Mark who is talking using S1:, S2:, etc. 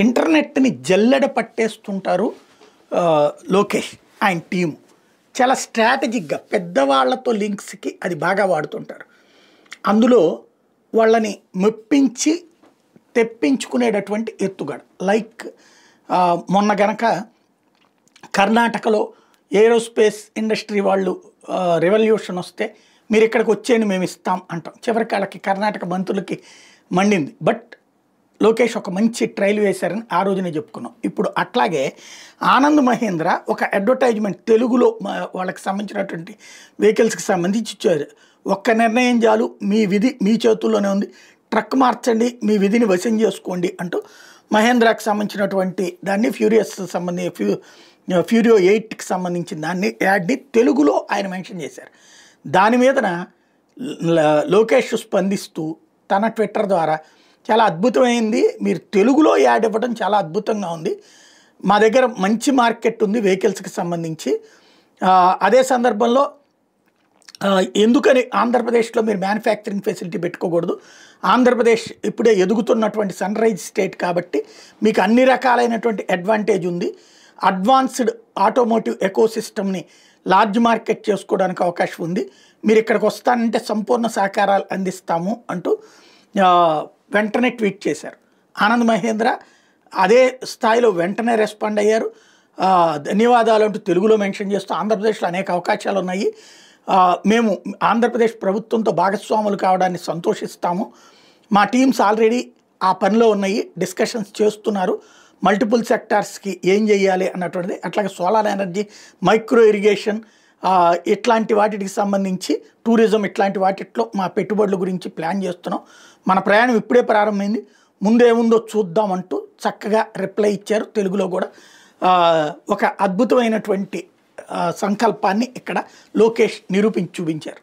S1: ఇంటర్నెట్ని జల్లెడ పట్టేస్తుంటారు లోకేష్ ఆయన టీము. చాలా స్ట్రాటజిక్గా పెద్దవాళ్లతో లింక్స్కి అది బాగా వాడుతుంటారు. అందులో వాళ్ళని మెప్పించి తెప్పించుకునేటటువంటి ఎత్తుగడ. లైక్ మొన్న గనక కర్ణాటకలో ఏరోస్పేస్ ఇండస్ట్రీ వాళ్ళు రెవల్యూషన్ వస్తే మీరు ఇక్కడికి వచ్చేయండి మేము ఇస్తాం అంటాం. చివరికి వాళ్ళకి కర్ణాటక మంత్రులకి మండింది. బట్ లోకేష్ ఒక మంచి ట్రైల్ వేశారని ఆ రోజునే చెప్పుకున్నాం. ఇప్పుడు అట్లాగే ఆనంద్ మహీంద్ర ఒక అడ్వర్టైజ్మెంట్ తెలుగులో వాళ్ళకి సంబంధించినటువంటి వెహికల్స్కి సంబంధించి ఇచ్చారు. ఒక్క నిర్ణయం చాలు, మీ విధి మీ చేతుల్లోనే ఉంది, ట్రక్ మార్చండి, మీ విధిని వశం చేసుకోండి అంటూ మహేంద్రాకి సంబంధించినటువంటి దాన్ని ఫ్యూరియో 8కి సంబంధించిన దాన్ని యాడ్ని తెలుగులో ఆయన మెన్షన్ చేశారు. దాని మీదన లోకేష్ స్పందిస్తూ తన ట్విట్టర్ ద్వారా చాలా అద్భుతమైంది, మీరు తెలుగులో యాడ్ ఇవ్వడం చాలా అద్భుతంగా ఉంది, మా దగ్గర మంచి మార్కెట్ ఉంది వెహికల్స్కి సంబంధించి, అదే సందర్భంలో ఎందుకని ఆంధ్రప్రదేశ్లో మీరు మ్యానుఫ్యాక్చరింగ్ ఫెసిలిటీ పెట్టుకోకూడదు, ఆంధ్రప్రదేశ్ ఇప్పుడే ఎదుగుతున్నటువంటి సన్ రైజ్ స్టేట్ కాబట్టి మీకు అన్ని రకాలైనటువంటి అడ్వాంటేజ్ ఉంది, అడ్వాన్స్డ్ ఆటోమోటివ్ ఎకోసిస్టమ్ని లార్జ్ మార్కెట్ చేసుకోవడానికి అవకాశం ఉంది, మీరు ఇక్కడికి వస్తానంటే సంపూర్ణ సహకారాలు అందిస్తాము అంటూ వెంటనే ట్వీట్ చేశారు. ఆనంద్ మహీంద్ర అదే స్థాయిలో వెంటనే రెస్పాండ్ అయ్యారు. ధన్యవాదాలు అంటూ తెలుగులో మెన్షన్ చేస్తూ ఆంధ్రప్రదేశ్లో అనేక అవకాశాలు ఉన్నాయి, మేము ఆంధ్రప్రదేశ్ ప్రభుత్వంతో భాగస్వాములు కావడాన్ని సంతోషిస్తాము, మా టీమ్స్ ఆల్రెడీ ఆ పనిలో ఉన్నాయి, డిస్కషన్స్ చేస్తున్నారు, మల్టిపుల్ సెక్టార్స్కి ఏం చేయాలి అన్నటువంటిది, అట్లాగే సోలార్ ఎనర్జీ, మైక్రో ఇరిగేషన్ ఇట్లాంటి వాటికి సంబంధించి టూరిజం ఇట్లాంటి వాటిట్లో మా పెట్టుబడుల గురించి ప్లాన్ చేస్తున్నాం, మన ప్రయాణం ఇప్పుడే ప్రారంభమైంది, ముందేముందో చూద్దామంటూ చక్కగా రిప్లై ఇచ్చారు. తెలుగులో కూడా ఒక అద్భుతమైనటువంటి సంకల్పాన్ని ఇక్కడ లోకేష్ నిరూపించి చూపించారు.